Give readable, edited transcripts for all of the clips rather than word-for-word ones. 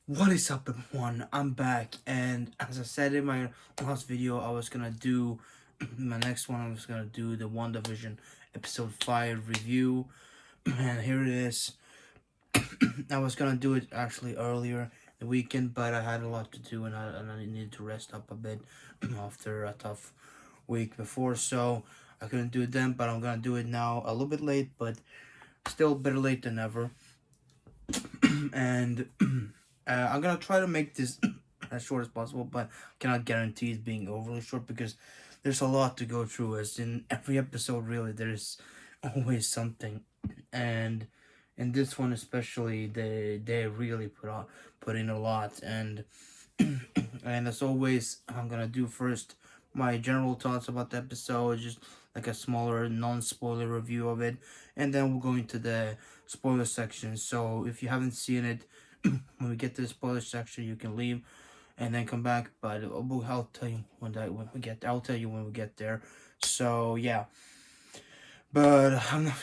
What is up, everyone? I'm back, and as I said in my last video, I was gonna do my next one. I was gonna do the WandaVision episode 5 review, and here it is. I was gonna do it actually earlier the weekend, but I had a lot to do, and I needed to rest up a bit after a tough week before, so I couldn't do it then. But I'm gonna do it now, a little bit late, but still better late than never. And I'm gonna try to make this as short as possible, but cannot guarantee it being overly short because there's a lot to go through. As in every episode, really, there's always something, and in this one especially, they really put in a lot. And and as always, I'm gonna do first my general thoughts about the episode, just like a smaller non-spoiler review of it, and then we'll go into the spoiler section. So if you haven't seen it, when we get to the spoiler section, you can leave and then come back. But I'll tell you when we get. I'll tell you when we get there. So yeah, but I'm not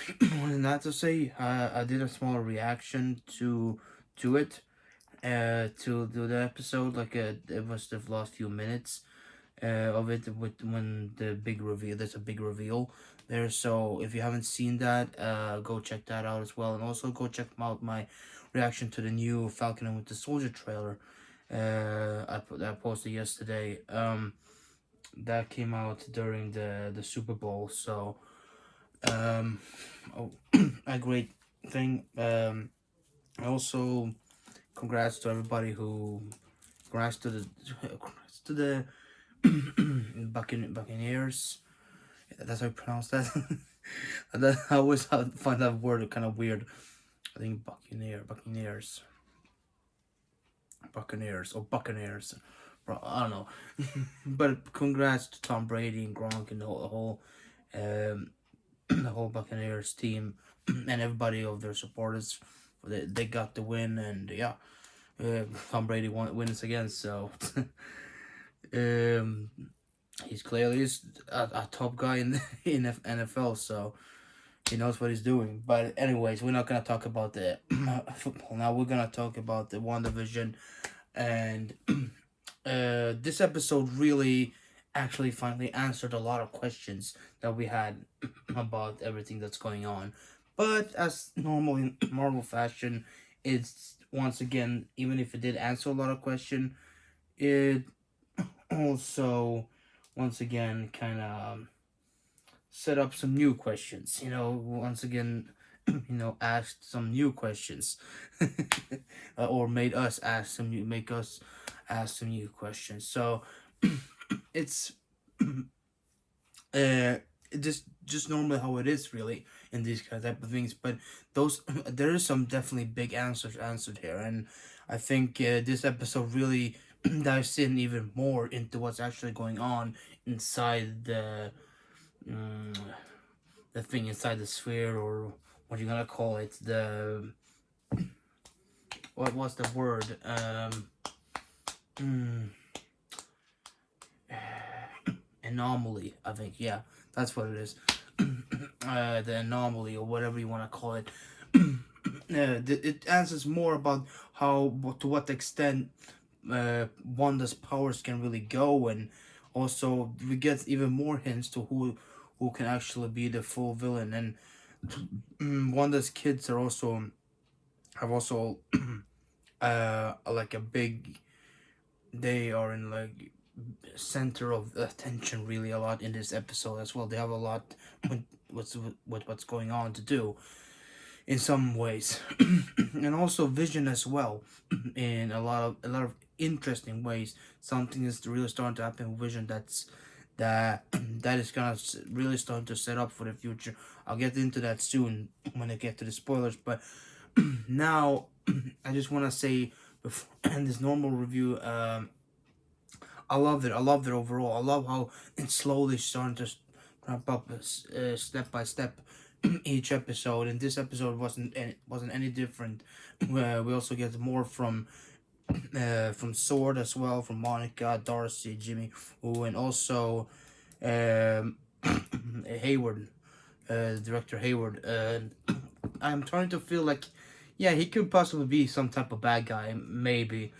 not to say. I did a small reaction to it, to the episode. Like it was the last few minutes of it with when the big reveal. There's a big reveal there. So if you haven't seen that, go check that out as well, and also go check out my reaction to the new Falcon and Winter Soldier trailer. I posted yesterday. That came out during the Super Bowl. So um, oh, a great thing. Also, congrats to everybody who, congrats to the, congrats to the Buccaneers. That's how you pronounce that. I always find that word kind of weird. I think Buccaneers or Buccaneers. Bro, I don't know. But congrats to Tom Brady and Gronk and um, the whole Buccaneers team and everybody of their supporters. They got the win, and yeah, Tom Brady wins again. So um, he's clearly a top guy in in NFL. So he knows what he's doing. But anyways, we're not gonna talk about the football now. We're gonna talk about the WandaVision, and this episode really actually finally answered a lot of questions that we had about everything that's going on. But as normal in Marvel fashion, it's once again, even if it did answer a lot of questions, it also once again kind of set up some new questions. Once again, asked some new questions, or made us ask some new, make us ask some new questions. So it's uh just normally how it is really in these kind of type of things. But those there is some definitely big answers answered here, and I think this episode really dives in even more into what's actually going on inside mm, the thing inside the sphere, or what you gonna call it, the what was the word, mm, anomaly, I think. Yeah, that's what it is. The anomaly, or whatever you want to call it. It answers more about how, to what extent Wanda's powers can really go, and also we get even more hints to who can actually be the full villain. And Wanda's kids are also have also like a big, they are in like center of attention really a lot in this episode as well. They have a lot with what's going on to do in some ways, and also Vision as well, in a lot of interesting ways. Something is really starting to happen with Vision that is gonna really start to set up for the future. I'll get into that soon when I get to the spoilers, but now I just want to say before in this normal review, I loved it. I loved it overall. I love how it's slowly starting to ramp up, step by step, each episode. And this episode wasn't any different. We also get more from Sword as well, from Monica, Darcy, Jimmy, and also um, Hayward, director Hayward. I'm trying to feel like Yeah, he could possibly be some type of bad guy, maybe,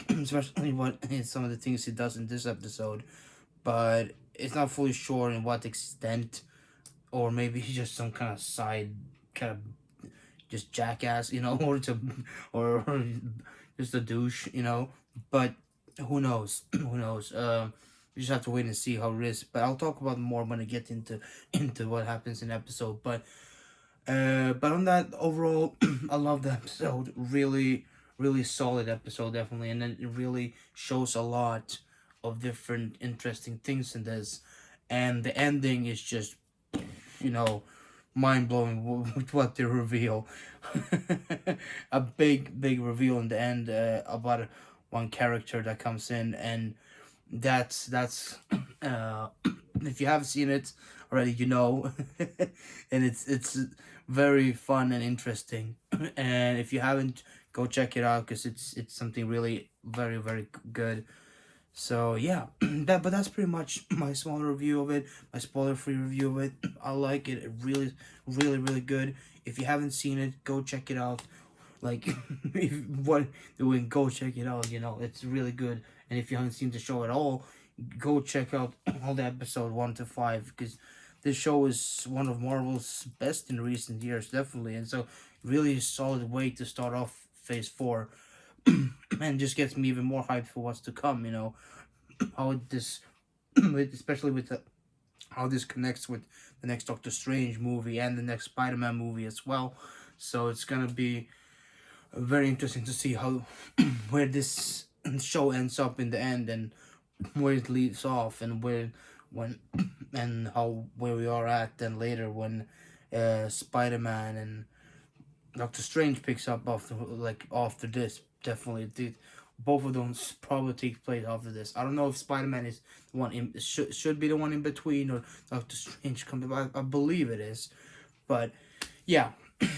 especially what in some of the things he does in this episode. But it's not fully sure in what extent, or maybe he's just some kind of side, kind of just jackass, or or just a douche, But who knows? Who knows? We just have to wait and see how it is. But I'll talk about more when I get into what happens in the episode. But on that overall, I love the episode. Really, really solid episode, definitely, and then it really shows a lot of different interesting things in this, and the ending is just, you know, mind blowing with what they reveal. A big reveal in the end about one character that comes in, and that's uh, if you haven't seen it already, and it's very fun and interesting. And if you haven't, go check it out because it's something really very good. So yeah, that's pretty much my small review of it, my spoiler free review of it. I like it. It really good. If you haven't seen it, go check it out. Like, if what doing, go check it out. It's really good. And if you haven't seen the show at all, go check out all the episode 1 to 5 because this show is one of Marvel's best in recent years, definitely. And so, really solid way to start off Phase 4, and just gets me even more hyped for what's to come. How this, especially with how this connects with the next Doctor Strange movie and the next Spider-Man movie as well. So it's gonna be very interesting to see how where this show ends up in the end, and where it leads off, and when and how where we are at then later when Spider-Man and Doctor Strange picks up after this. Definitely did. Both of them probably take place after this. I don't know if Spider-Man is the one should be the one in between, or Doctor Strange comes. I believe it is, but yeah,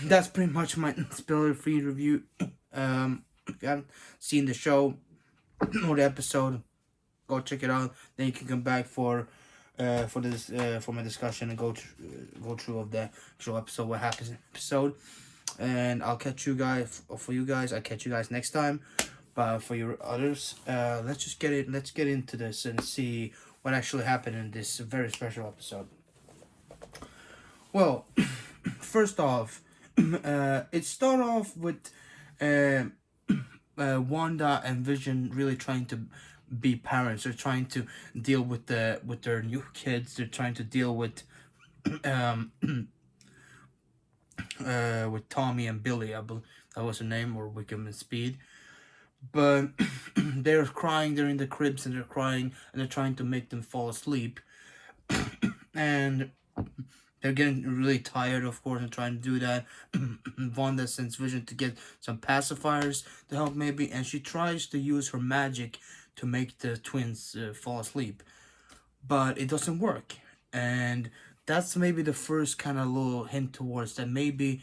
that's pretty much my spoiler free review. If you haven't seen the show or the episode, go check it out. Then you can come back for my discussion and go through of the actual episode, what happens in the episode. And I'll catch you guys, I'll catch you guys next time. But for your others, let's get into this and see what actually happened in this very special episode. Well, first off, it started off with Wanda and Vision really trying to be parents. They're trying to deal with their new kids. They're trying to deal with um with Tommy and Billy. I believe that was her name, or Wickham and Speed. But they're crying. They're in the cribs and they're crying, and they're trying to make them fall asleep. And they're getting really tired, of course, and trying to do that. Wanda sends Vision to get some pacifiers to help, maybe, and she tries to use her magic to make the twins fall asleep. But it doesn't work. And that's maybe the first kind of little hint towards that maybe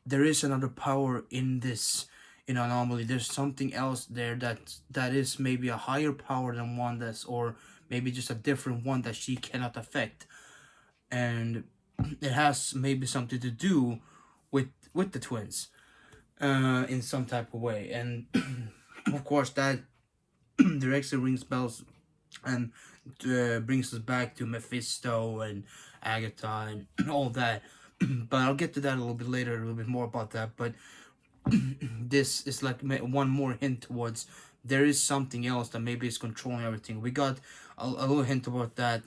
there is another power in this anomaly. There's something else there that is maybe a higher power than Wanda's, or maybe just a different one that she cannot affect. And it has maybe something to do with the twins in some type of way. And of course that directly rings bells and brings us back to Mephisto and Agatha and all that. But I'll get to that a little bit later, a little bit more about that. But this is like one more hint towards there is something else that maybe is controlling everything. We got a little hint about that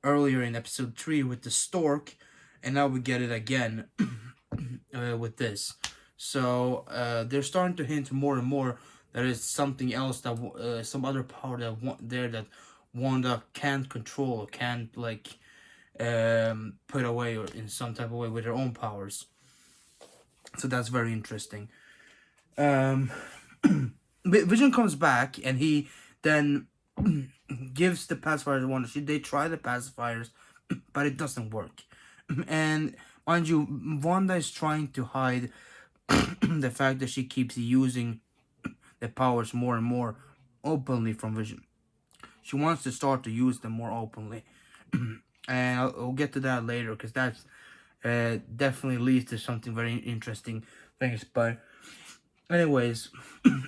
earlier in episode 3 with the stork, and now we get it again with this. So they're starting to hint more and more there is something else that some other power that Wanda can't control, can't put away, or in some type of way with her own powers. So that's very interesting. Vision comes back and he then gives the pacifiers to Wanda. They try the pacifiers, but it doesn't work. And mind you, Wanda is trying to hide the fact that she keeps using the powers more and more openly from Vision. She wants to start to use them more openly. And I'll get to that later, because that's definitely leads to something very interesting things. But anyways,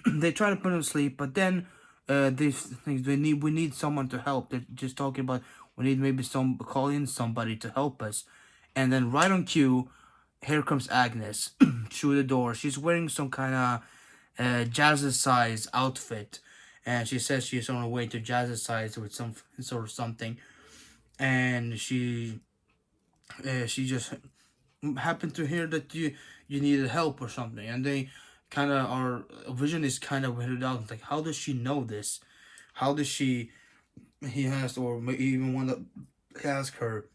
they try to put him to sleep, but then these things we need someone to help. They're just talking about we need maybe call in somebody to help us, and then right on cue, here comes Agnes through the door. She's wearing some kind of jazzercise outfit, and she says she's on her way to jazzercise with some sort of something, and she just happened to hear that you needed help or something, and they kind of our Vision is kind of weirded out. Like, how does she know this? How does she? He has, or even want to ask her,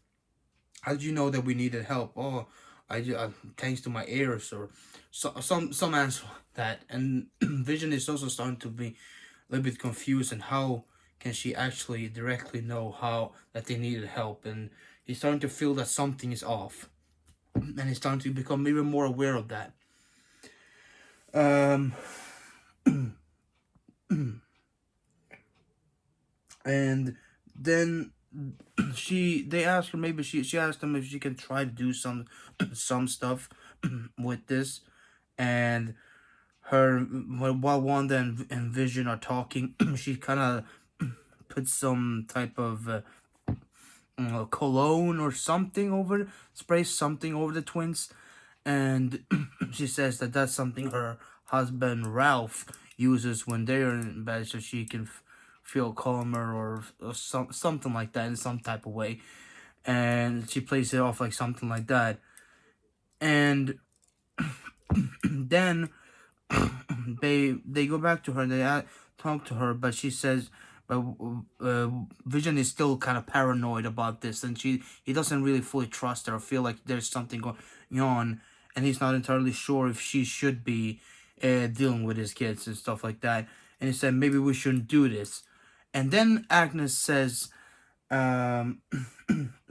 how did you know that we needed help? Oh, thanks to my ears, or some answer like that. And Vision is also starting to be a little bit confused, and how can she actually directly know how that they needed help? And he's starting to feel that something is off, and he's starting to become even more aware of that. Um, and then they asked her, maybe she asked them if she can try to do some stuff with this, and her while Wanda and Vision are talking, she kind of puts some type of cologne or something over, sprays something over the twins, and she says that that's something her husband Ralph uses when they're in bed, so she can feel calmer, or something like that in some type of way, and she plays it off like something like that, and then they go back to her. They talk to her, but she says, but Vision is still kind of paranoid about this, and he doesn't really fully trust her, or feel like there's something going on, and he's not entirely sure if she should be dealing with his kids and stuff like that. And he said maybe we shouldn't do this. And then Agnes says, um,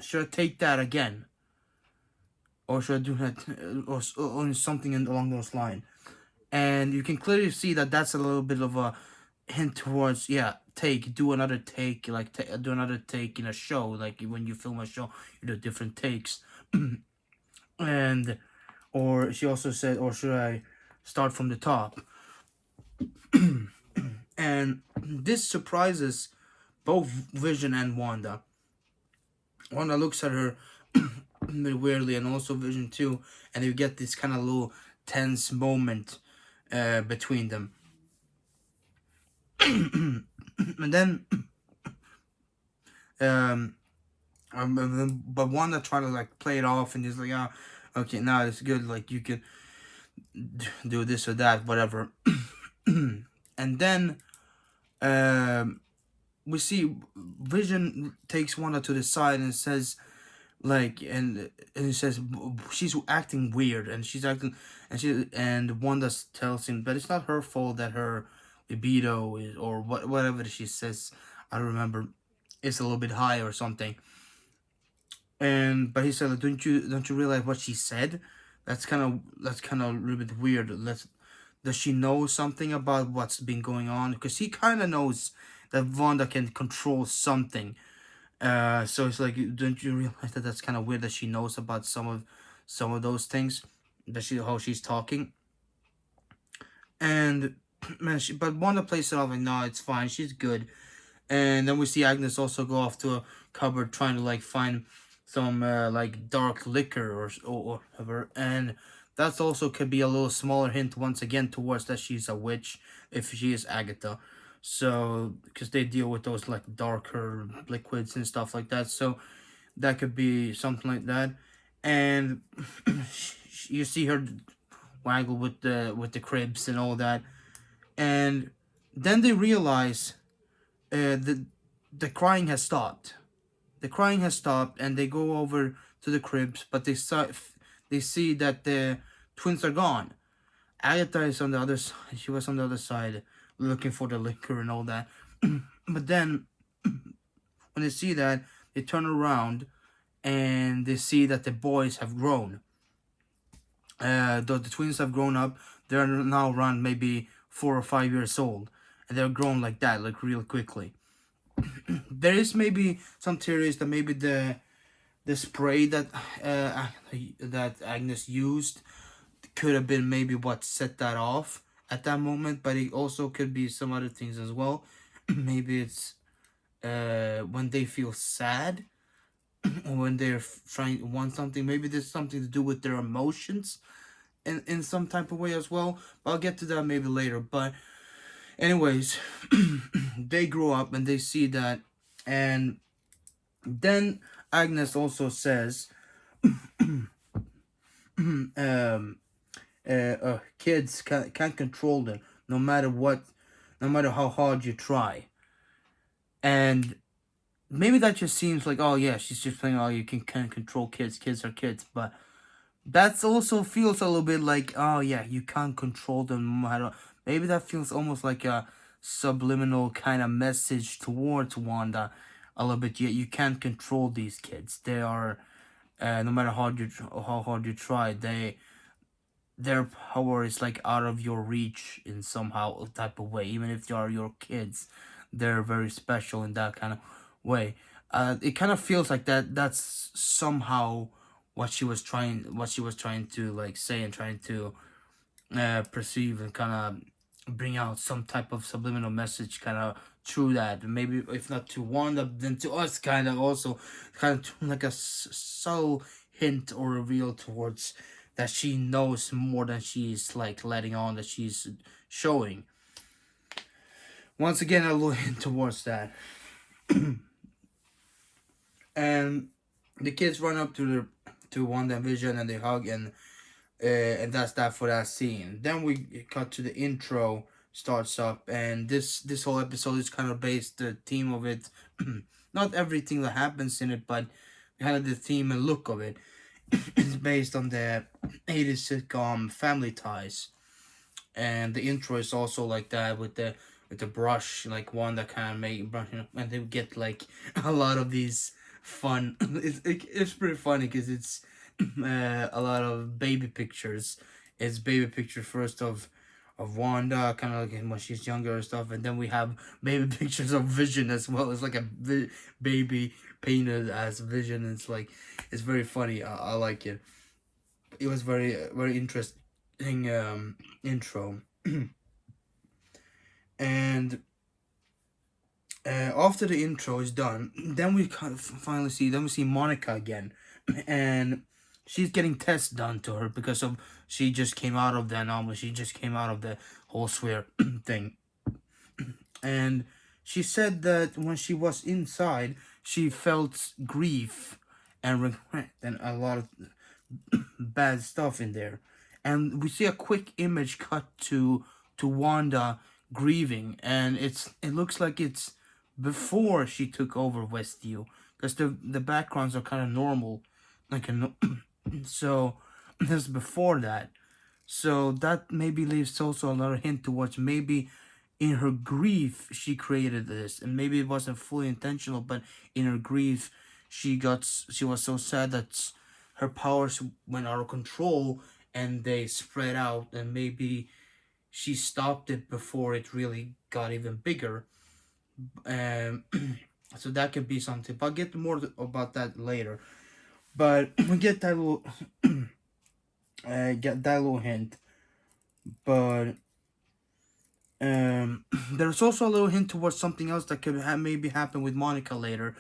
"Should I take that again, or should I do that, or something along those lines?" And you can clearly see that that's a little bit of a hint towards, yeah, do another take, like do another take in a show, like when you film a show you do different takes. And or she also said, or should I start from the top? And this surprises both Vision and Wanda. Wanda looks at her weirdly, and also Vision too, and you get this kind of little tense moment between them. And then but Wanda try to like play it off, and just like, oh, okay, now it's good, like you can do this or that, whatever. And then we see Vision takes Wanda to the side and says, like, and he says she's acting weird, and she's acting, and Wanda tells him that it's not her fault that her libido is, or whatever she says, I don't remember, it's a little bit high or something. And but he said, like, don't you realize what she said? That's kind of a little bit weird. Does she know something about what's been going on? Because he kind of knows that Wanda can control something. So it's like, don't you realize that that's kind of weird that she knows about some of those things, that how she's talking. And man, but Wanda plays it off like, no, it's fine, she's good. And then we see Agnes also go off to a cupboard trying to like find some like dark liquor, or whatever, and that's also could be a little smaller hint once again towards that she's a witch, if she is Agatha. So because they deal with those like darker liquids and stuff like that, so that could be something like that. And you see her waggle with the cribs and all that, and then they realize the crying has stopped. The crying has stopped, and they go over to the cribs, but they see that the twins are gone. Agatha is on the other side. She was on the other side looking for the liquor and all that. But then when they see that, they turn around and they see that the boys have grown. The twins have grown up. They're now around maybe 4 or 5 years old, and they're grown like that, like real quickly. There is maybe some theories that maybe the spray that Agnes used could have been maybe what set that off at that moment, but it also could be some other things as well. Maybe it's when they feel sad, or when they're trying to want something. Maybe there's something to do with their emotions in some type of way as well. But I'll get to that maybe later. But anyways, they grow up and they see that, and then Agnes also says, kids can't control them no matter what, no matter how hard you try. And maybe that just seems like, oh yeah, she's just playing, oh, you can't control kids, kids are kids. But that's also feels a little bit like, oh yeah, you can't control them no matter. Maybe that feels almost like a subliminal kind of message towards Wanda a little bit. Yeah, you can't control these kids. They are, no matter how hard you try, their power is like out of your reach in somehow type of way. Even if they are your kids, they're very special in that kind of way. It kind of feels like that's somehow what she was trying to like say, and trying to perceive, and kind of bring out some type of subliminal message kind of through that. Maybe if not to Wanda, then to us, kind of also kind of like a subtle hint or reveal towards that she knows more than she's like letting on, that she's showing. Once again, a little hint towards that. And the kids run up to WandaVision and they hug, and that's that for that scene. Then we cut to the intro starts up, and this whole episode is kind of based, the theme of it, not everything that happens in it, but kind of the theme and look of it is based on the 80s sitcom Family Ties. And the intro is also like that, with the brush, like one that kind of make brushing up, and they get like a lot of these fun. It's pretty funny because it's a lot of baby pictures. It's baby pictures first of Wanda, kind of like when she's younger and stuff, and then we have baby pictures of Vision as well. It's like a baby painted as Vision. And it's very funny. I like it. It was very interesting intro. And after the intro is done, then we kind of finally see, then we see Monica again, and she's getting tests done to her because of she just came out of the anomaly. She just came out of the whole swear thing, and she said that when she was inside, she felt grief and regret and a lot of bad stuff in there. And we see a quick image cut to Wanda grieving, and it looks like it's before she took over Westview, because the backgrounds are kind of normal, like so this is before that. So that maybe leaves also another hint towards maybe in her grief she created this, and maybe it wasn't fully intentional, but in her grief she was so sad that her powers went out of control and they spread out, and maybe she stopped it before it really got even bigger. Um, so that could be something. But I'll get more about that later. But we get that little, get that little hint. But there's also a little hint towards something else that could maybe happen with Monica later.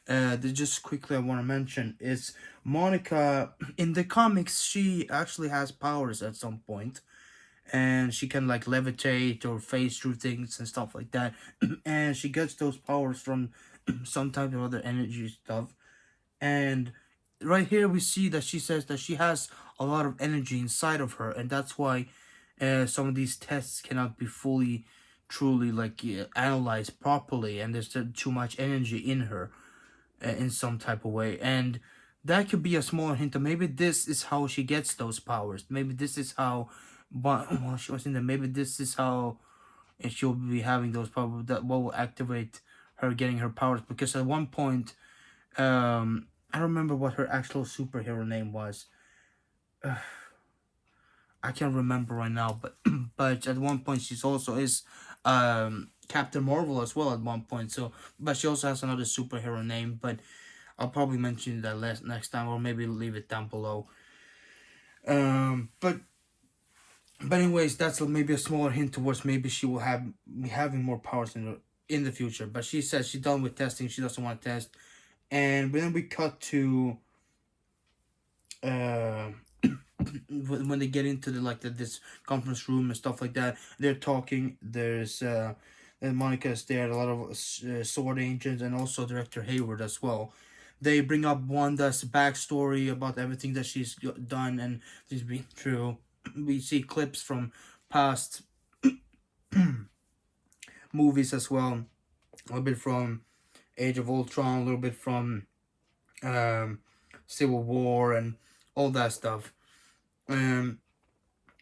Just quickly I want to mention is Monica in the comics. She actually has powers at some point, and she can like levitate or phase through things and stuff like that. And she gets those powers from some type of other energy stuff. And right here we see that she says that she has a lot of energy inside of her, and that's why some of these tests cannot be fully truly like analyzed properly, and there's too much energy in her in some type of way. And that could be a small hint of maybe this is how she gets those powers. Maybe this is how, but while she was in there, maybe this is how she'll be having those powers, that what will activate her getting her powers. Because at one point, I don't remember what her actual superhero name was. I can't remember right now, but but at one point she's also is Captain Marvel as well at one point. So, but she also has another superhero name, but I'll probably mention that next time, or maybe leave it down below. But But anyways, that's maybe a smaller hint towards maybe she will have be having more powers in the future. But she says she's done with testing. She doesn't want to test. And then we cut to uh when they get into the this conference room and stuff like that. They're talking. There's and Monica's there. A lot of sword agents and also Director Hayward as well. They bring up Wanda's backstory about everything that she's done and she's been through. We see clips from past movies as well. A little bit from Age of Ultron, a little bit from um, Civil War, and all that stuff. Um,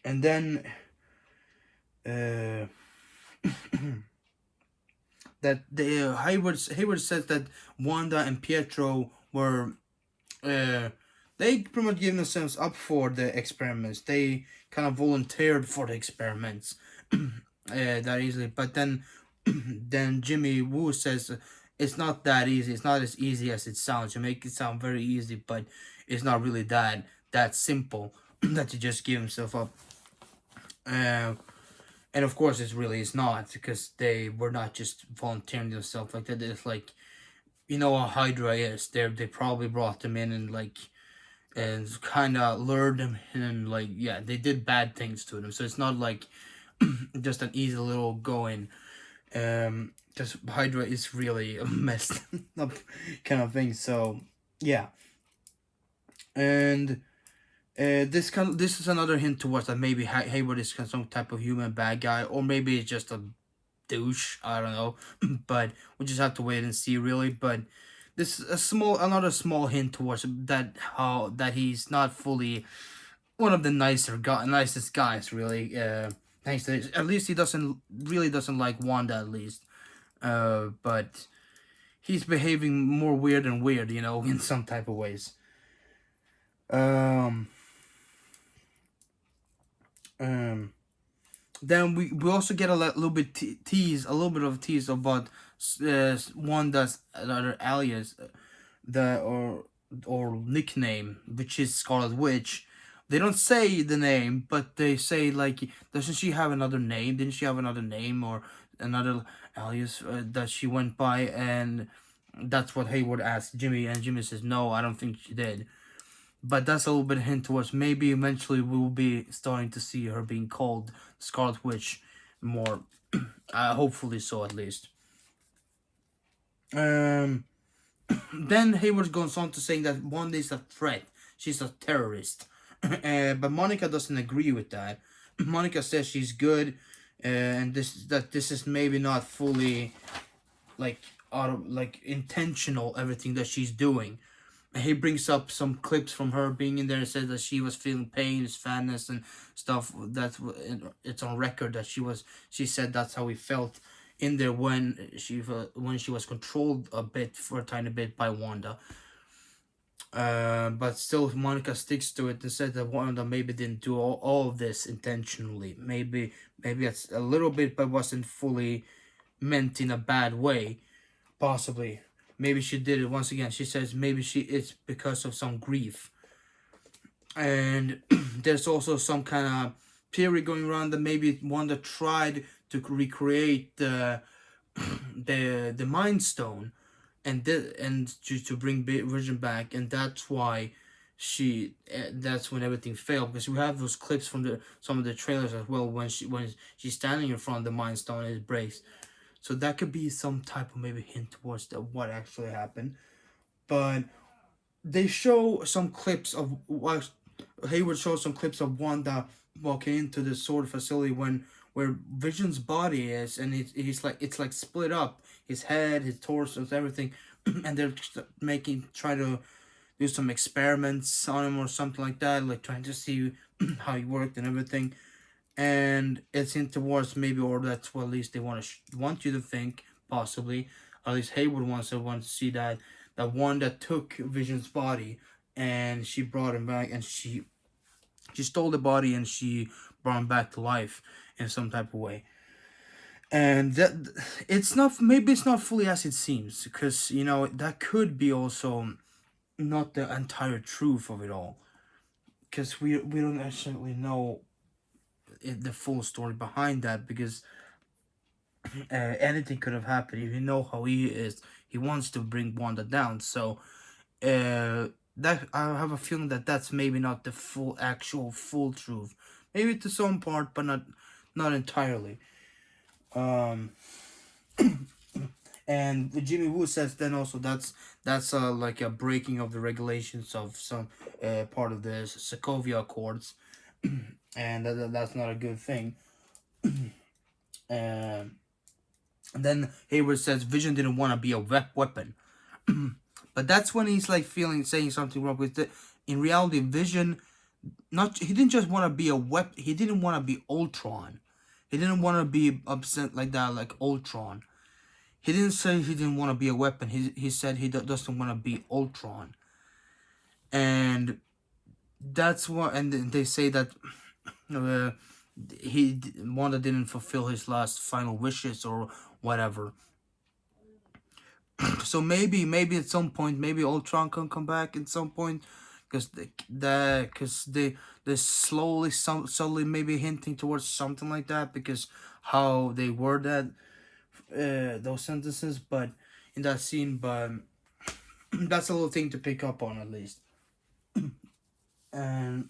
and then uh, that the Hayward says that Wanda and Pietro were they pretty much gave themselves up for the experiments. They kind of volunteered for the experiments that easily. But then then Jimmy Woo says it's not that easy. It's not as easy as it sounds. You make it sound very easy, but it's not really that simple that you just give himself up. Uh, and of course, it really is not because they were not just volunteering themselves like that. It's like you know how Hydra is. They probably brought them in and kind of lured them and like yeah they did bad things to them. So it's not like just an easy little going. Because Hydra is really a messed up kind of thing. So yeah, and this is another hint towards that maybe Hayward is some type of human bad guy, or maybe it's just a douche. I don't know, but we just have to wait and see really. But this is another small hint towards that how that he's not fully one of the nicest guys really. Thanks to this. At least he doesn't like Wanda at least. But he's behaving more weird and weird, you know, in some type of ways. Um, um, then we also get a little bit tease, a little bit of tease about Wanda's other alias, the or nickname, which is Scarlet Witch. They don't say the name, but they say like, doesn't she have another name? Didn't she have another name or another alias that she went by? And that's what Hayward asked Jimmy, and Jimmy says no, I don't think she did. But that's a little bit hint towards maybe eventually we will be starting to see her being called Scarlet Witch more. Hopefully so at least. Um, then Hayward goes on to saying that Wanda is a threat. She's a terrorist. But Monica doesn't agree with that. Monica says she's good, and this is maybe not fully like out of like intentional everything that she's doing. He brings up some clips from her being in there and says that she was feeling pain, sadness, and stuff. It's on record that she said that's how he felt in there when she was controlled a bit for a tiny bit by Wanda. But still, Monica sticks to it and said that Wanda maybe didn't do all of this intentionally. Maybe it's a little bit, but wasn't fully meant in a bad way. Possibly, maybe she did it once again. She says maybe it's because of some grief, and there's also some kind of theory going around that maybe Wanda tried to recreate the Mind Stone and to bring Vision back, and that's why that's when everything failed because we have those clips from the some of the trailers as well when she's standing in front of the Mind Stone and it breaks, so that could be some type of maybe hint towards what actually happened. But they show some clips of what Hayward shows some clips of Wanda walking into the sword facility when where Vision's body is, and he's like it's like split up, his head, his torso, everything, and they're try to do some experiments on him or something like that, like trying to see how he worked and everything. And it's in towards maybe, or that's what at least they want you to think, possibly. At least Hayward want to see that one that took Vision's body and she brought him back, and she stole the body and she brought him back to life in some type of way. And that it's not fully as it seems, because you know that could be also not the entire truth of it all, because we don't actually know the full story behind that, because anything could have happened. If you know how he is, he wants to bring Wanda down. So that I have a feeling that that's maybe not the full truth. Maybe to some part, but not entirely. Um, and Jimmy Woo says then also that's like a breaking of the regulations of some part of the Sokovia Accords, and that's not a good thing. Um, and then Hayward says Vision didn't want to be a weapon. But that's when he's like saying something wrong with it. In reality, Vision, not he didn't just want to be a weapon. He didn't want to be Ultron. He didn't want to be upset like that, like Ultron. He didn't say he didn't want to be a weapon. He said he doesn't want to be Ultron. And that's what. And they say that uh, Wanda didn't fulfill his last final wishes or whatever. So maybe at some point, maybe Ultron can come back at some point, because they slowly maybe hinting towards something like that, because how they word that those sentences, but in that scene. But that's a little thing to pick up on, at least. And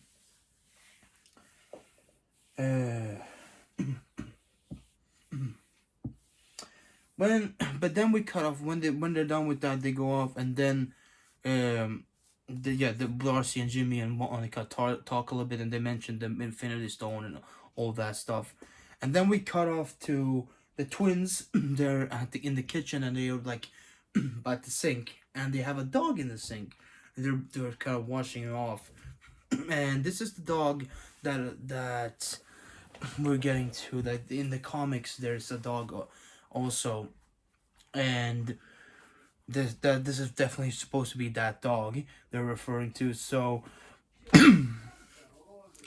but then we cut off when they're done with that. They go off, and then the Darcy and Jimmy and Monica talk a little bit, and they mention the Infinity Stone and all that stuff. And then we cut off to the twins. They're in the kitchen, and they're like by the sink, and they have a dog in the sink. And they're kind of washing it off. And this is the dog that we're getting to. That in the comics, there's a dog also, and this is definitely supposed to be that dog they're referring to. So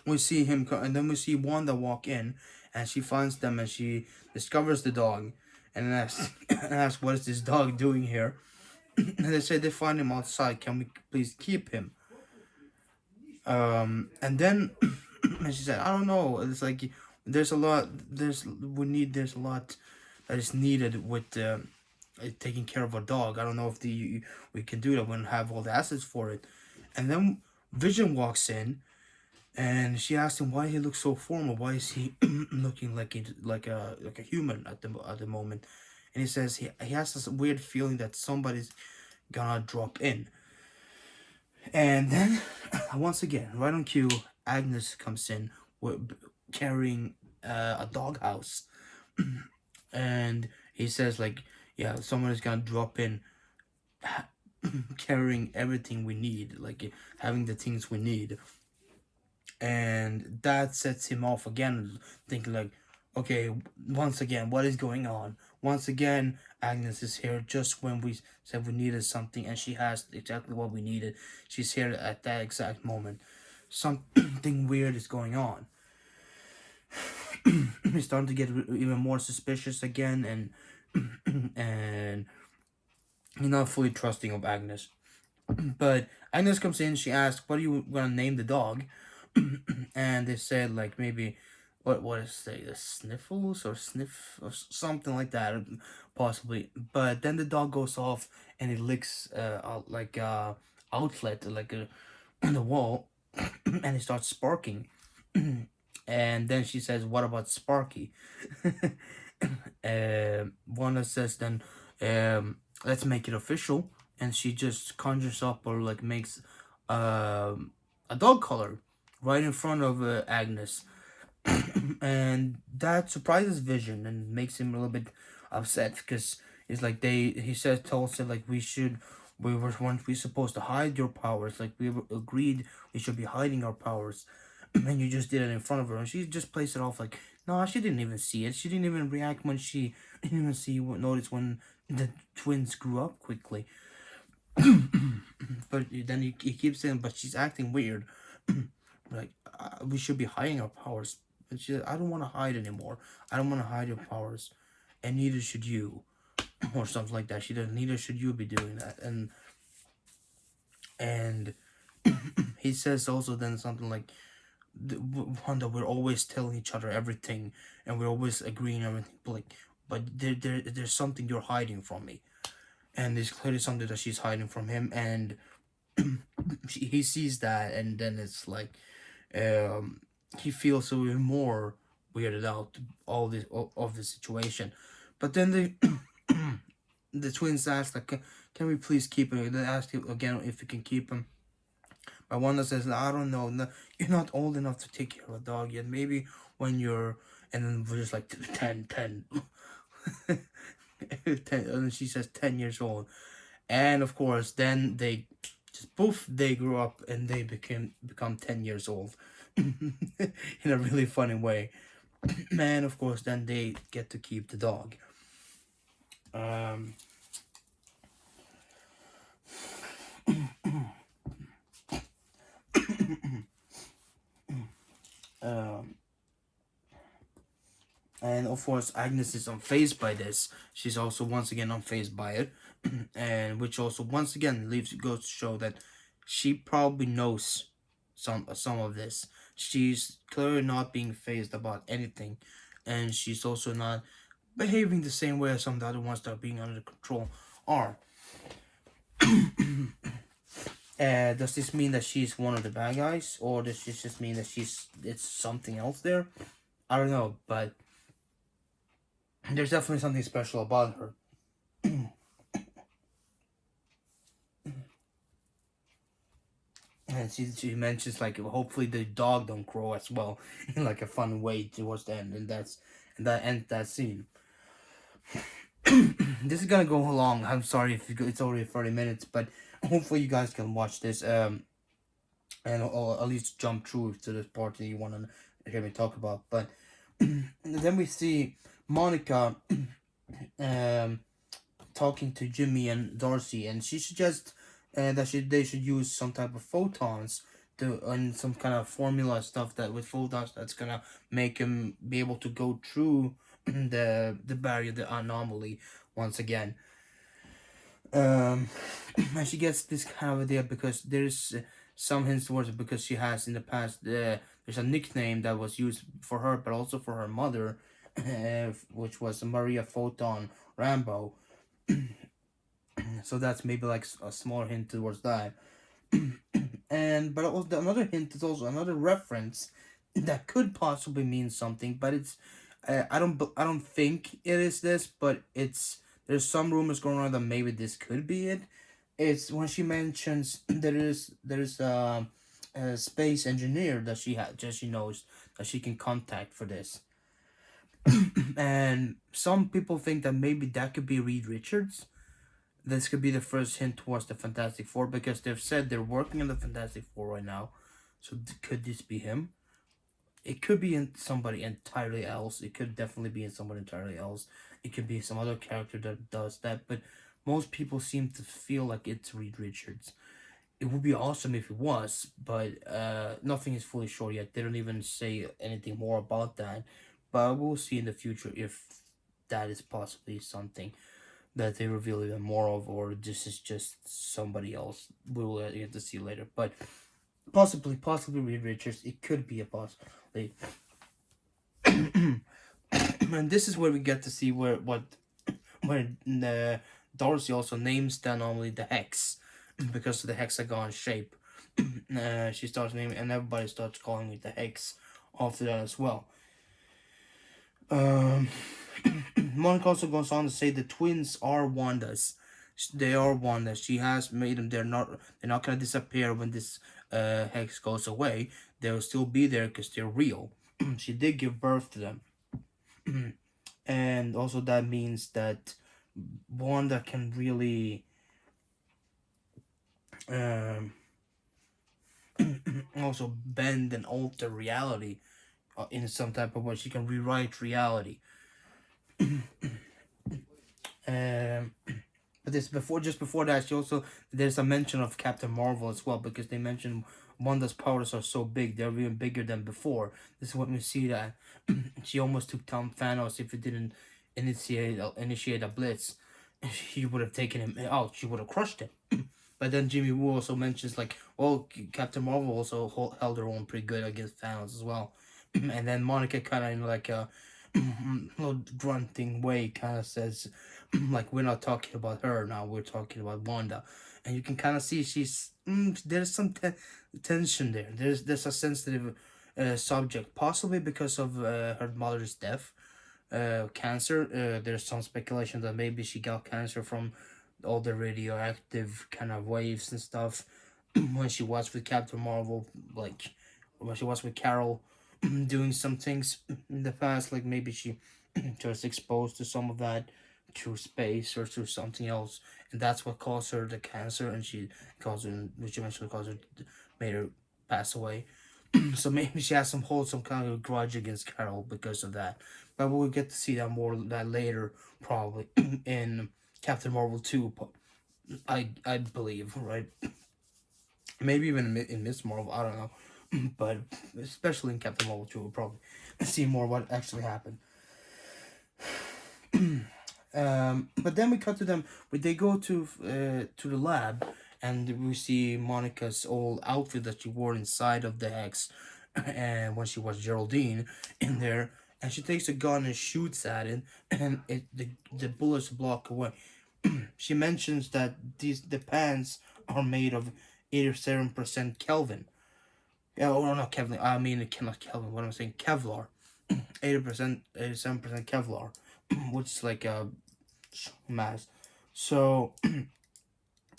we see him, and then we see Wanda walk in, and she finds them, and she discovers the dog, and asks, "What is this dog doing here?" And they say they find him outside. Can we please keep him? And then and she said, "I don't know. It's like there's a lot. There's a lot that is needed with taking care of a dog. I don't know if we can do that. We don't have all the assets for it." And then Vision walks in, and she asked him why he looks so formal. Why is he looking like a human at the moment? And he says he has this weird feeling that somebody's gonna drop in. And then once again, right on cue, Agnes comes in with carrying a doghouse, and he says like, "Yeah, someone is gonna drop in, carrying everything we need, like having the things we need." And that sets him off again, thinking like, okay, once again, what is going on? Once again, Agnes is here just when we said we needed something, and she has exactly what we needed. She's here at that exact moment. Something weird is going on. He's starting to get even more suspicious again, and he's not fully trusting of Agnes. But Agnes comes in. She asks, "What are you gonna name the dog?" And they said like maybe what is the Sniffles or Sniff or something like that, possibly. But then the dog goes off, and it licks like outlet like on the wall, and it starts sparking. And then she says, "What about Sparky?" Wanda says then, "Let's make it official," and she just conjures up or like makes a dog collar right in front of Agnes. And that surprises Vision and makes him a little bit upset, because it's like he says tells her like we were once we supposed to hide your powers, like we agreed we should be hiding our powers, and you just did it in front of her, and she just plays it off like, no, she didn't even see it, she didn't even react when she didn't even notice when the twins grew up quickly. But then he keeps saying, but she's acting weird. Like, we should be hiding our powers. And she said, I don't want to hide anymore. I don't want to hide your powers. And neither should you. Or something like that. She said, neither should you be doing that. And he says also then something like, Wanda, we're always telling each other everything, and we're always agreeing on everything. But there's something you're hiding from me, and there's clearly something that she's hiding from him, and he sees that, and then it's like, um, he feels so even more weirded out all this of the situation. But then the twins ask like, can we please keep him? They ask him again if we can keep him. But Wanda says, I don't know, no, you're not old enough to take care of a dog yet. Maybe when you're, and then we're just like 10. 10, and she says 10 years old. And of course, then they just poof, they grew up and they become 10 years old in a really funny way. And of course, then they get to keep the dog. Um, um, and of course, Agnes is unfazed by this. She's also once again unfazed by it, and which also once again goes to show that she probably knows some of this. She's clearly not being phased about anything, and she's also not behaving the same way as some of the other ones that are being under control are. Does this mean that she's one of the bad guys, or does this just mean that it's something else there? I don't know, but there's definitely something special about her. And she mentions like hopefully the dog don't grow as well in like a fun way towards the end, and that ends that scene. This is gonna go long. I'm sorry if it's already 30 minutes, but hopefully you guys can watch this and or at least jump through to this part that you want to hear me talk about. But then we see Monica um talking to Jimmy and Darcy, and she suggests that they should use some type of photons to and some kind of formula stuff that with photons that's gonna make him be able to go through the barrier, the anomaly once again. Um, and she gets this kind of idea because there's some hints towards it because she has in the past there's a nickname that was used for her but also for her mother, which was Maria Photon Rambo. So that's maybe like a small hint towards that. And but also another hint is also another reference that could possibly mean something, but it's I don't think it is this, but it's there's some rumors going on that maybe this could be it. It's when she mentions there's a space engineer that she knows that she can contact for this. And some people think that maybe that could be Reed Richards. This could be the first hint towards the Fantastic Four because they've said they're working on the Fantastic Four right now. So could this be him? It could be in somebody entirely else. It could definitely be in somebody entirely else. It could be some other character that does that. But most people seem to feel like it's Reed Richards. It would be awesome if it was, but nothing is fully sure yet. They don't even say anything more about that. But we'll see in the future if that is possibly something that they reveal even more of, or this is just somebody else. We will get to see later. But possibly Reed Richards. It could be a possibility. And this is where we get to see where Darcy also names the anomaly the Hex because of the hexagon shape. She starts naming, and everybody starts calling it the Hex after that as well. Monica also goes on to say the twins are Wanda's. They are Wanda. She has made them. They're not gonna disappear when this hex goes away. They'll still be there because they're real. She did give birth to them. And also that means that Wanda can really also bend and alter reality in some type of way. She can rewrite reality. But this just before that, she also there's a mention of Captain Marvel as well because they mentioned Wanda's powers are so big; they're even bigger than before. This is when we see that she almost took down Thanos if it didn't initiate a blitz. She would have taken him out. She would have crushed him. But then Jimmy Woo also mentions like, well, Captain Marvel also held her own pretty good against Thanos as well. And then Monica kind of in like a little grunting way kind of says, like, we're not talking about her now, we're talking about Wanda. And you can kind of see there's some tension there. There's a sensitive subject, possibly because of her mother's death, cancer. There's some speculation that maybe she got cancer from all the radioactive kind of waves and stuff when she was with Captain Marvel, like when she was with Carol, doing some things in the past, like maybe she was exposed to some of that through space or through something else, and that's what caused her the cancer, and which eventually caused her, made her pass away. So maybe she has some kind of grudge against Carol because of that. But we'll get to see that later, probably in Captain Marvel 2. I believe, right? Maybe even in Miss Marvel, I don't know. But especially in Captain Marvel 2, we'll probably see more what actually happened. But then we cut to them. They go to the lab, and we see Monica's old outfit that she wore inside of the Hex, and when she was Geraldine in there, and she takes a gun and shoots at it, and the bullets block away. She mentions that the pants are made of 87% Kelvin. Yeah, or not Kevlar. I mean, not Kelvin. What am I saying? Kevlar. 80%, 87% Kevlar, which is like a mass. So,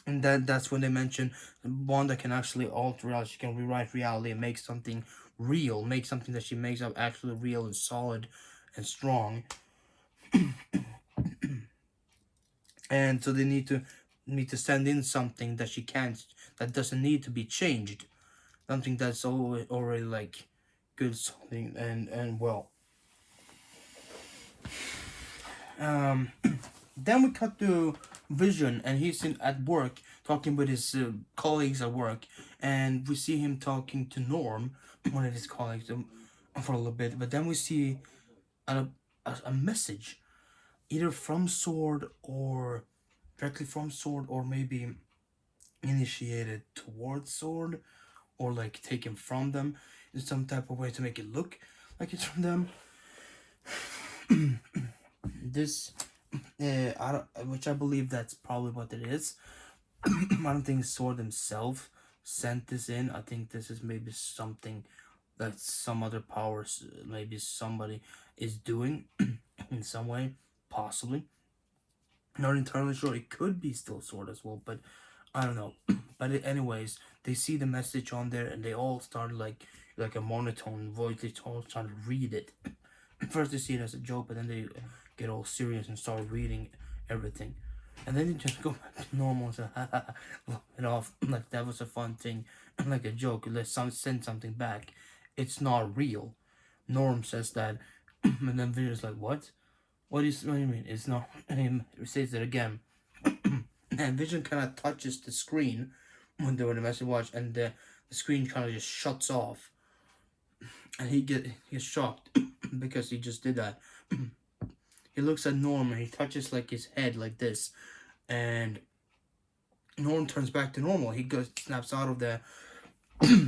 and that's when they mention Wanda can actually alter reality. She can rewrite reality and make something real, make something that she makes up actually real and solid and strong. And so they need to send in something that she can't, that doesn't need to be changed, something that's already like good, something and well. Um, then we cut to Vision, and he's at work talking with his colleagues at work, and we see him talking to Norm, one of his colleagues, for a little bit. But then we see a message, either from Sword or directly from Sword, or maybe initiated towards Sword, or like taken from them in some type of way to make it look like it's from them. This I don't, which I believe that's probably what it is. I don't think Sword himself sent this in. I think this is maybe something that some other powers, maybe somebody is doing in some way, possibly. Not entirely sure. It could be still Sword as well, but I don't know. But anyways, they see the message on there, and they all start like a monotone voice. They all start to read it. First they see it as a joke, but then they get all serious and start reading everything. And then they just go back to normal and say, ha ha, laugh it off. Like that was a fun thing, like a joke. Let's send something back. It's not real. Norm says that, and then Vision's like, what? What do you mean? It's not. And he says it again. And Vision kind of touches the screen when they were the message watch, and the screen kind of just shuts off. And he's shocked because he just did that. He looks at Norm and he touches like his head like this, and Norm turns back to normal. He snaps out of the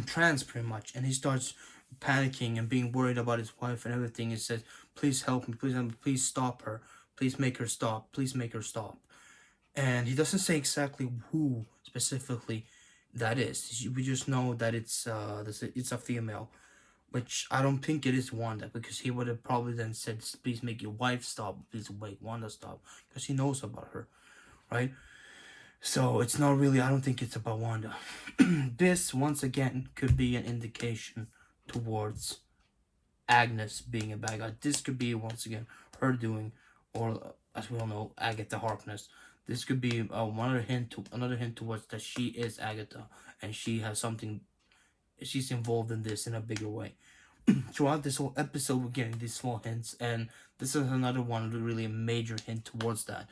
trance pretty much, and he starts panicking and being worried about his wife and everything. He says, "Please help me, please help me, please stop her, please make her stop, please make her stop." And he doesn't say exactly who specifically that is. We just know that it's a female, which I don't think it is Wanda, because he would have probably then said, "Please make your wife stop, please make Wanda stop," because he knows about her, right? So it's not really. I don't think it's about Wanda. This once again could be an indication towards Agnes being a bad guy. This could be once again her doing, or as we all know, Agatha Harkness. This could be another hint towards that she is Agatha, and she has something. She's involved in this in a bigger way. Throughout this whole episode, we're getting these small hints, and this is another one, really a major hint towards that.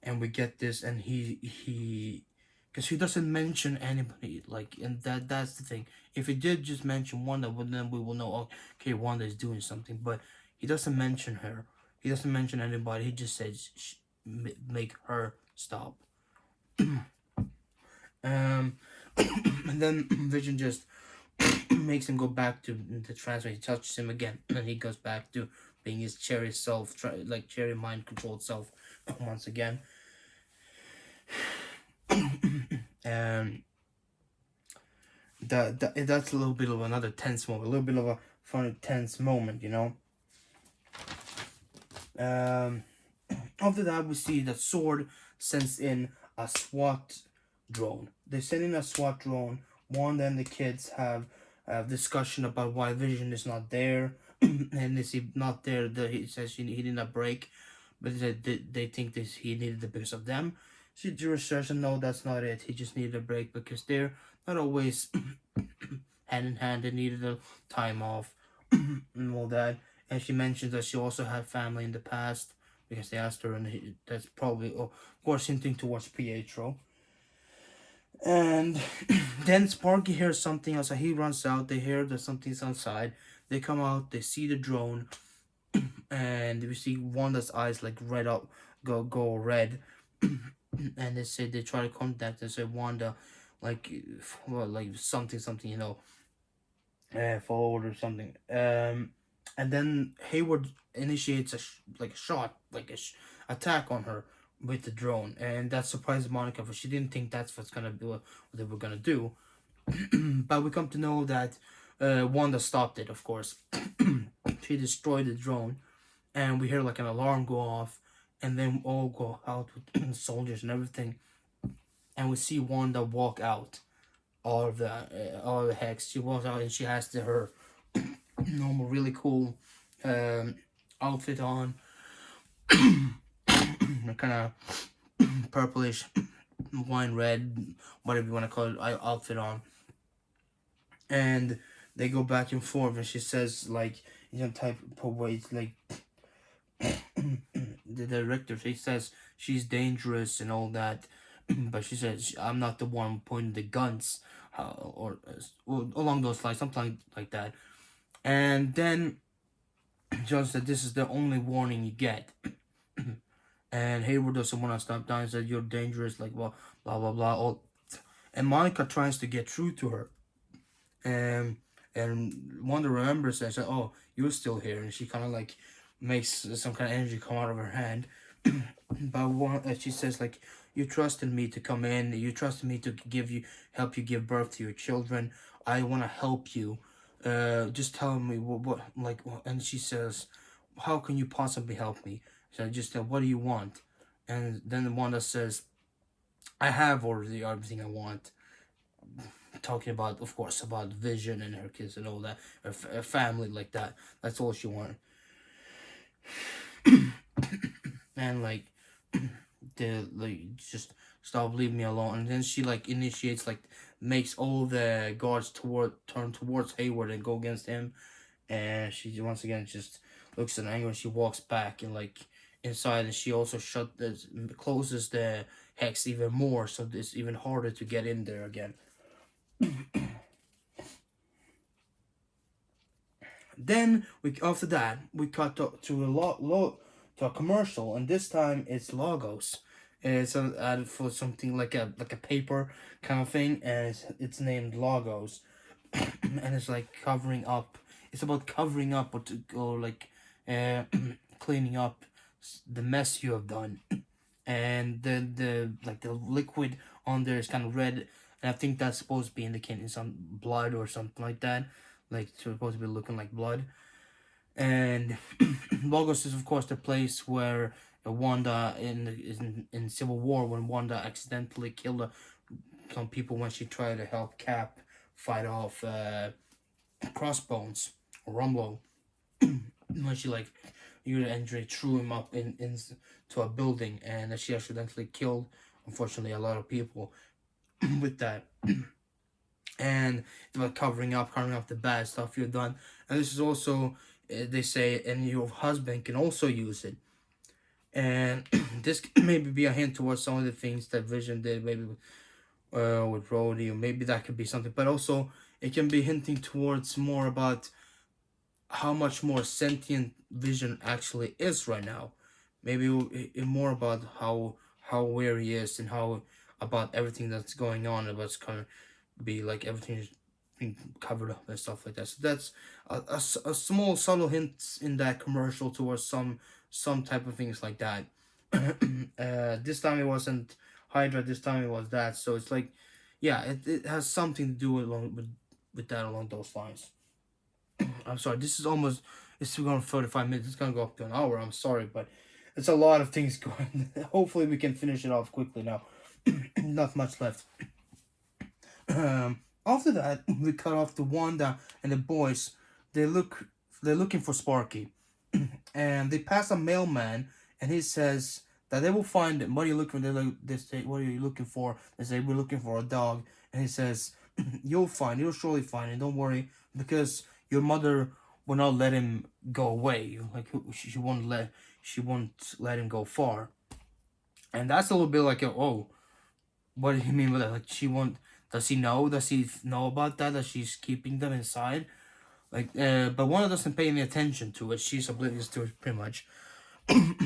And we get this, and because he doesn't mention anybody, like, and that's the thing. If he did just mention Wanda, well, then we will know, oh, okay, Wanda is doing something. But he doesn't mention her. He doesn't mention anybody. He just says make her stop. Um, and then Vision just makes him go back to the trance when he touches him again, and he goes back to being his cherry self, like cherry mind controlled self once again. And that's a little bit of another tense moment, a little bit of a funny tense moment, you know. Um, After that, we see that Sword sends in a SWAT drone. They send in a SWAT drone. Wanda and the kids have a discussion about why Vision is not there. And is he not there? He says he did not break, but they think this he needed it because of them. She researches and no, that's not it. He just needed a break because they're not always hand in hand. They needed a time off and all that. And she mentions that she also had family in the past because they asked her, and that's probably, of course, hinting towards Pietro. And then Sparky hears something else. He runs out. They hear that something's outside. They come out. They see the drone, and we see Wanda's eyes like red up, go red. And they say they try to contact and say Wanda, like, well, like something, forward or something. And then Hayward initiates like a shot, like attack on her with the drone, and that surprised Monica, for she didn't think that's what's gonna be what they were gonna do. But we come to know that Wanda stopped it. Of course, she destroyed the drone, and we hear like an alarm go off, and then all go out with soldiers and everything, and we see Wanda walk out. All the hex. She walks out and she has her normal, really cool outfit on, kind of purplish, wine red, whatever you want to call it, outfit on. And they go back and forth, and she says, like, in some type of way, it's like, the director, she says she's dangerous and all that, but she says, I'm not the one pointing the guns, or along those lines, something like that. And then John said, this is the only warning you get. And Hayward doesn't want to stop down and said, you're dangerous, like, well, blah, blah, blah. All. And Monica tries to get through to her. And Wanda remembers and said, oh, you're still here. And she kind of like makes some kind of energy come out of her hand. But she says, like, you trusted me to come in. You trusted me to help you give birth to your children. I want to help you. Just tell me and she says, how can you possibly help me? So just what do you want? And then Wanda says, I have already everything I want. Talking about, of course, about Vision and her kids and all that, her family, like that. That's all she wanted. And like, just stop, leave me alone. And then she like initiates, like, makes all the guards turn towards Hayward and go against him. And she once again just looks in anger, and she walks back and like inside, and she also closes the hex even more, so it's even harder to get in there again. Then after that we cut to a commercial, and this time it's logos. It's added for something like a paper kind of thing, and it's named Logos, and it's like covering up. It's about covering up or like uh, cleaning up the mess you have done, and the liquid on there is kind of red, and I think that's supposed to be indicating some blood or something like that, like supposed to be looking like blood. And Logos is of course the place where Wanda in Civil War, when Wanda accidentally killed some people when she tried to help Cap fight off Crossbones or Rumlow, when she like used injury, threw him up into a building, and she accidentally killed, unfortunately, a lot of people with that. And it's about covering up the bad stuff you've done. And this is also, they say, and your husband can also use it. And this can maybe be a hint towards some of the things that Vision did, maybe with Rhodey, or maybe that could be something. But also, it can be hinting towards more about how much more sentient Vision actually is right now. Maybe more about how aware he is, and about everything that's going on and what's going to be like everything's being covered up and stuff like that. So that's a small subtle hint in that commercial towards some type of things like that. This time it wasn't Hydra. This time it was that. So it's like, yeah, it has something to do along with that along those lines. I'm sorry. This is almost it's going 45 minutes. It's gonna go up to an hour. I'm sorry, but it's a lot of things going. Hopefully, we can finish it off quickly now. Not much left. After that, we cut off to Wanda and the boys. They look. They're looking for Sparky, and they pass a mailman, and he says that they will find him. What are you looking for? They say, "What are you looking for?" They say, "We're looking for a dog," and he says, "You'll find. You'll surely find it. Don't worry, because your mother will not let him go away. Like she won't let him go far." And that's a little bit like, oh, what do you mean by that? Like she won't. Does he know? Does he know about that? That she's keeping them inside? Like, but Wanda doesn't pay any attention to it. She's oblivious to it, pretty much.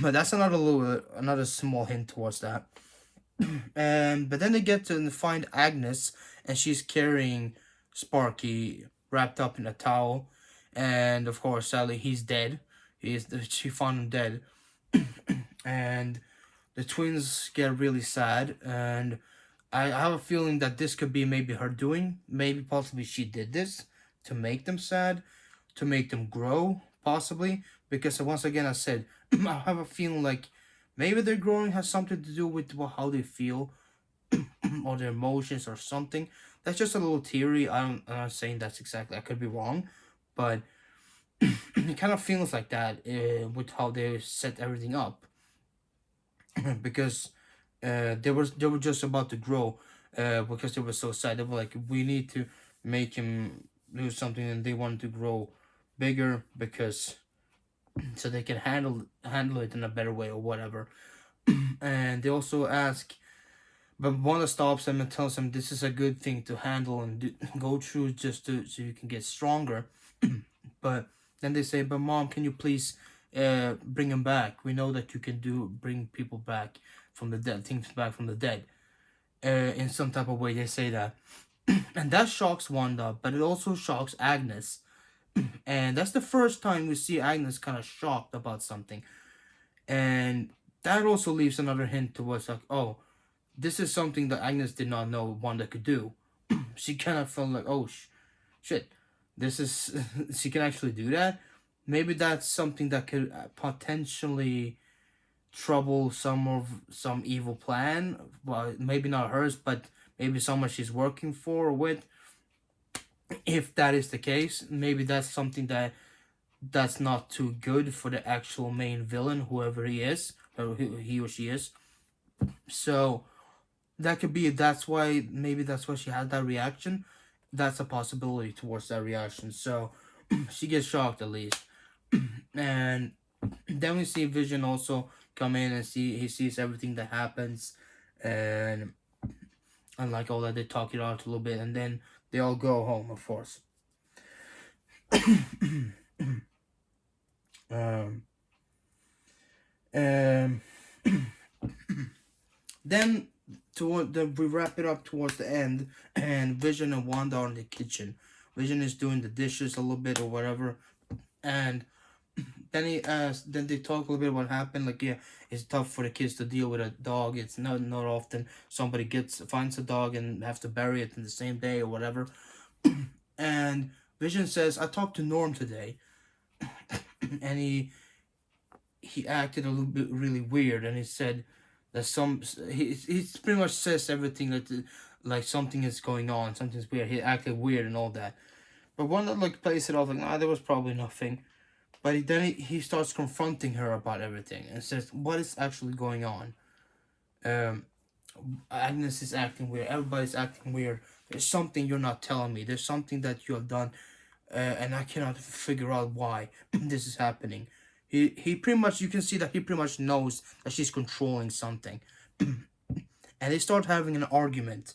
But that's another small hint towards that. But then they get to find Agnes, and she's carrying Sparky wrapped up in a towel, and of course, sadly, he's dead. She found him dead, and the twins get really sad, and I have a feeling that this could be maybe her doing. Maybe possibly she did this to make them sad, to make them grow, possibly. Because once again, I said, I have a feeling like maybe their growing has something to do with how they feel or their emotions or something. That's just a little theory. I'm not saying that's exactly. I could be wrong, but it kind of feels like that with how they set everything up. Because they were just about to grow because they were so sad. They were like, we need to make him do something, and they wanted to grow bigger because so they can handle it in a better way or whatever. And they also ask, but Wanda stops them and tells them this is a good thing to handle and go through just to so you can get stronger. But then they say, but mom, can you please bring him back? We know that you can bring people back from the dead, things back from the dead. In some type of way, they say that. And that shocks Wanda, but it also shocks Agnes. And that's the first time we see Agnes kind of shocked about something. And that also leaves another hint towards like, oh, this is something that Agnes did not know Wanda could do. She kind of felt like, oh, shit, this is, she can actually do that. Maybe that's something that could potentially trouble some evil plan. Well, maybe not hers, but maybe someone she's working for or with. If that is the case, maybe that's something that's not too good for the actual main villain, whoever he is, or he or she is. So that could be maybe that's why she had that reaction. That's a possibility towards that reaction. So she gets shocked at least. And then we see Vision also come in and he sees everything that happens, and like all that, they talk it out a little bit, and then they all go home, of course. um, um, then we wrap it up towards the end, and Vision and Wanda are in the kitchen. Vision is doing the dishes a little bit or whatever, and then they talk a little bit what happened. Like, yeah, it's tough for the kids to deal with a dog. It's not often somebody finds a dog and have to bury it in the same day or whatever. And Vision says, I talked to Norm today, and he acted a little bit really weird, and he said that he pretty much says everything that like something is going on, something's weird. He acted weird and all that. But one that like plays it off like, nah, there was probably nothing. But he starts confronting her about everything and says, what is actually going on? Agnes is acting weird. Everybody's acting weird. There's something you're not telling me. There's something that you have done, and I cannot figure out why this is happening. He pretty much, you can see that he pretty much knows that she's controlling something. And they start having an argument.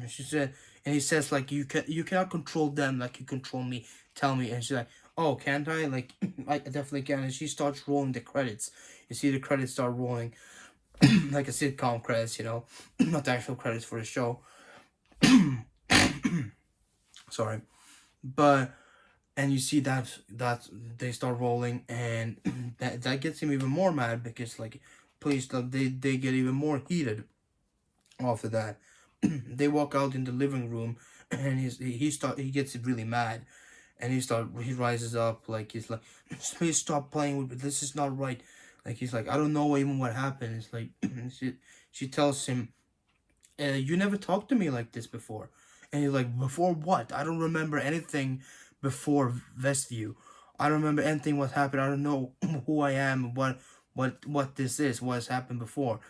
She said, and he says like, you cannot control them like you control me. Tell me. And she's like, oh, can't I? Like, I definitely can. And she starts rolling the credits. You see the credits start rolling. like a sitcom credits, not the actual credits for the show. Sorry, but and you see that they start rolling, and that gets him even more mad because like, please, they get even more heated after that. They walk out in the living room, and he gets really mad, and he rises up, like he's like, please stop playing with me, this is not right. Like he's like, I don't know even what happened. It's like she tells him, you never talked to me like this before. And he's like, before what? I don't remember anything before Westview. I don't remember anything what happened. I don't know who I am, what this is, what has happened before.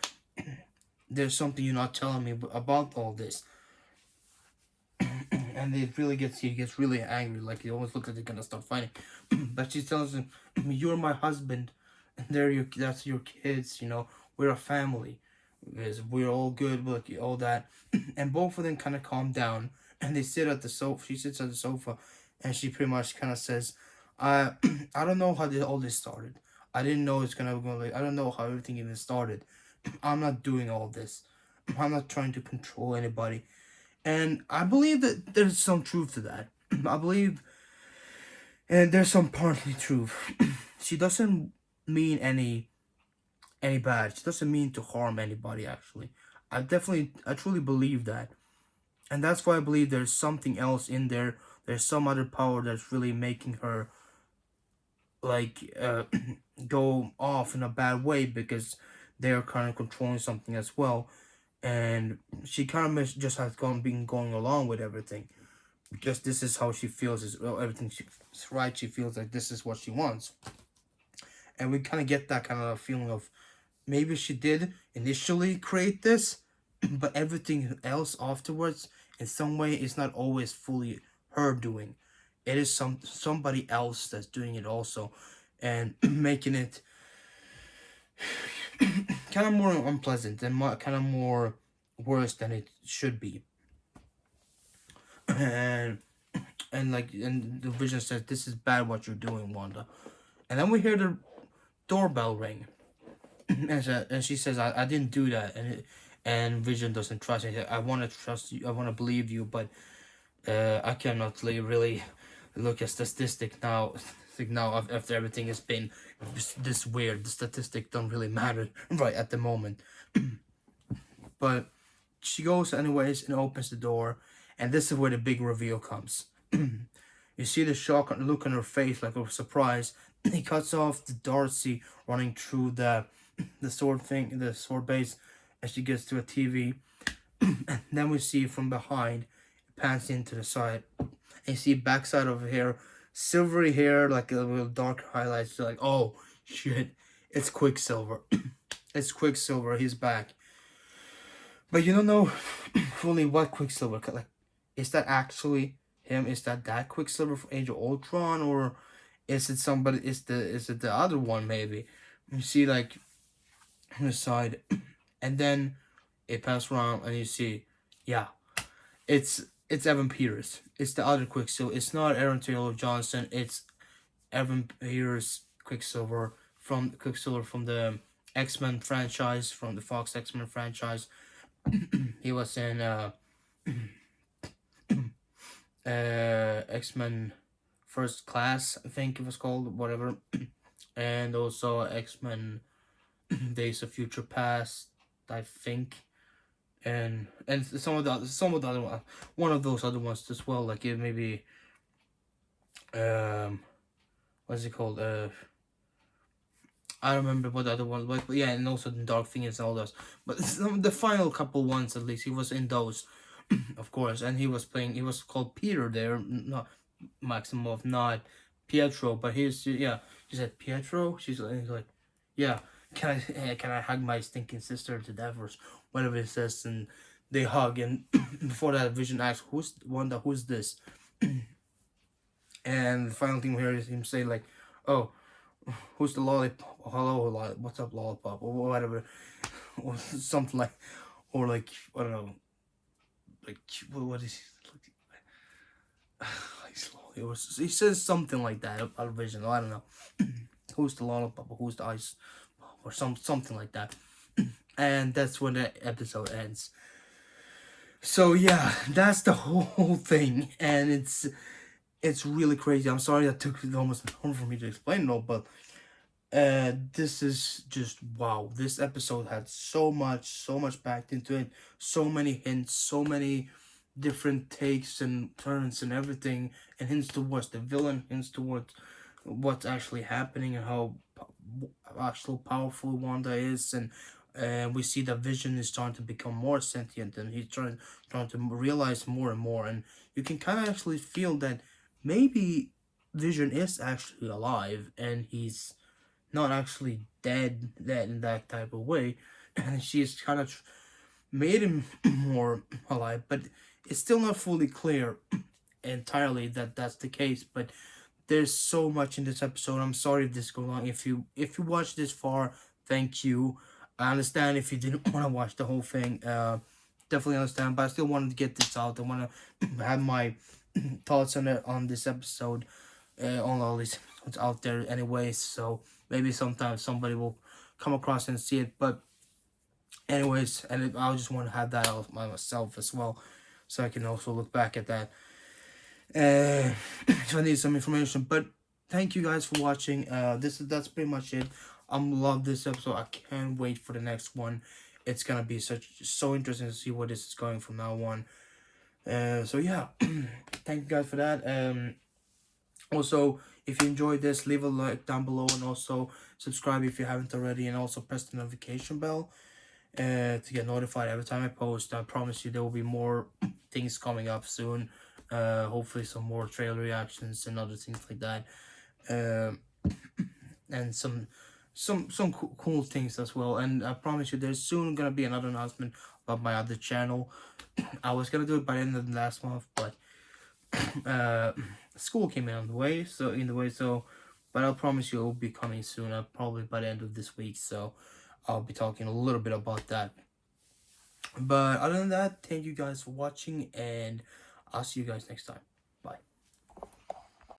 There's something you're not telling me about all this. And he gets really angry, like he almost looks like they're gonna start fighting. But she tells him, you're my husband, and that's your kids, we're a family. Because we're all good, like all that. And both of them kind of calm down, and they sit at the sofa. She sits at the sofa, and she pretty much kind of says, I I don't know how all this started. I didn't know it's gonna go like, I don't know how everything even started. I'm not doing all this. I'm not trying to control anybody. And I believe that there's some truth to that. I believe, and there's some partly truth. She doesn't mean any bad. She doesn't mean to harm anybody, actually. I truly believe that. And that's why I believe there's something else in there. There's some other power that's really making her, like, go off in a bad way, because they're kind of controlling something as well. And she kind of just has been going along with everything, because this is how she feels, is well, everything she's right. She feels like this is what she wants. And we kind of get that kind of feeling of, maybe she did initially create this, but everything else afterwards, in some way, is not always fully her doing. It is somebody else that's doing it also, and making it kind of more unpleasant and kind of more worse than it should be. And and the vision says, "This is bad what you're doing, Wanda." And then we hear the doorbell ring, and she says, I didn't do that." And Vision doesn't trust me. I want to trust you. I want to believe you, but I cannot really look at statistic now. Now, after everything has been this weird, the statistic don't really matter right at the moment. But she goes anyways and opens the door, and this is where the big reveal comes. You see the shock look on her face, like of surprise. He cuts off the Darcy running through the sword base, as she gets to a TV. And then we see from behind, it pans into the side, and you see backside of her hair, silvery hair, like a little dark highlights. You're like, oh shit, it's Quicksilver. It's Quicksilver. He's back. But you don't know fully what Quicksilver. Like, is that actually him? Is that Quicksilver from Age of Ultron, or is it somebody? Is it the other one? Maybe you see like on the side, and then it passes around, and you see, yeah, it's Evan Peters. It's the other Quicksilver. It's not Aaron Taylor Johnson. It's Evan Peters Quicksilver from the X-Men franchise, from the Fox X-Men franchise. He was in X-Men First Class, I think it was called, whatever. And also X-Men Days of Future Past, I think. And some of the other one of those other ones as well, like it maybe what's it called? I don't remember what the other ones, but yeah, and also the Dark Phoenix and all those. But the final couple ones, at least, he was in those, of course. And he was called Peter there, not Maximov, not Pietro. But yeah, she said Pietro. He's like, yeah, can I hug my stinking sister to death, or whatever it says, and they hug. And before that, Vision asks, "Who's Wanda? Who's this?" And the final thing we hear is him say like, "Oh, who's the lollipop? Hello, what's up, lollipop?" Or whatever, or something like, or like, I don't know, like what is he? He says something like that about Vision. I don't know. Who's the lollipop? Or who's the ice? Or something like that. and that's when the episode ends. So yeah, that's the whole thing, and it's really crazy. I'm sorry that took almost an hour for me to explain it all, but this is just wow. This episode had so much packed into it, so many hints, so many different takes and turns and everything, and hints towards the villain, hints towards what's actually happening and how actual powerful Wanda is, and we see that Vision is starting to become more sentient, and he's trying to realize more and more, and you can kind of actually feel that maybe Vision is actually alive, and he's not actually dead in that type of way, and she's kind of made him more alive, but it's still not fully clear entirely that that's the case. But there's so much in this episode. I'm sorry if this goes long. If you watched this far, thank you. I understand if you didn't want to watch the whole thing. Definitely understand, but I still wanted to get this out. I want to have my thoughts on it on this episode, on all these episodes out there, anyways. So maybe sometimes somebody will come across and see it. But anyways, and I just want to have that out by myself as well, so I can also look back at that if I need some information. But thank you guys for watching. That's pretty much it. Love this episode. I can't wait for the next one. It's gonna be so interesting to see where this is going from now on. So yeah, thank you guys for that. Also, if you enjoyed this, leave a like down below, and also subscribe if you haven't already, and also press the notification bell to get notified every time I post. I promise you there will be more things coming up soon. Hopefully some more trailer reactions and other things like that. And some cool things as well. And I promise you there's soon gonna be another announcement about my other channel. I was gonna do it by the end of the last month, but uh school came in the way, so but I'll promise you it will be coming soon, probably by the end of this week, so I'll be talking a little bit about that. But other than that, thank you guys for watching, and I'll see you guys next time.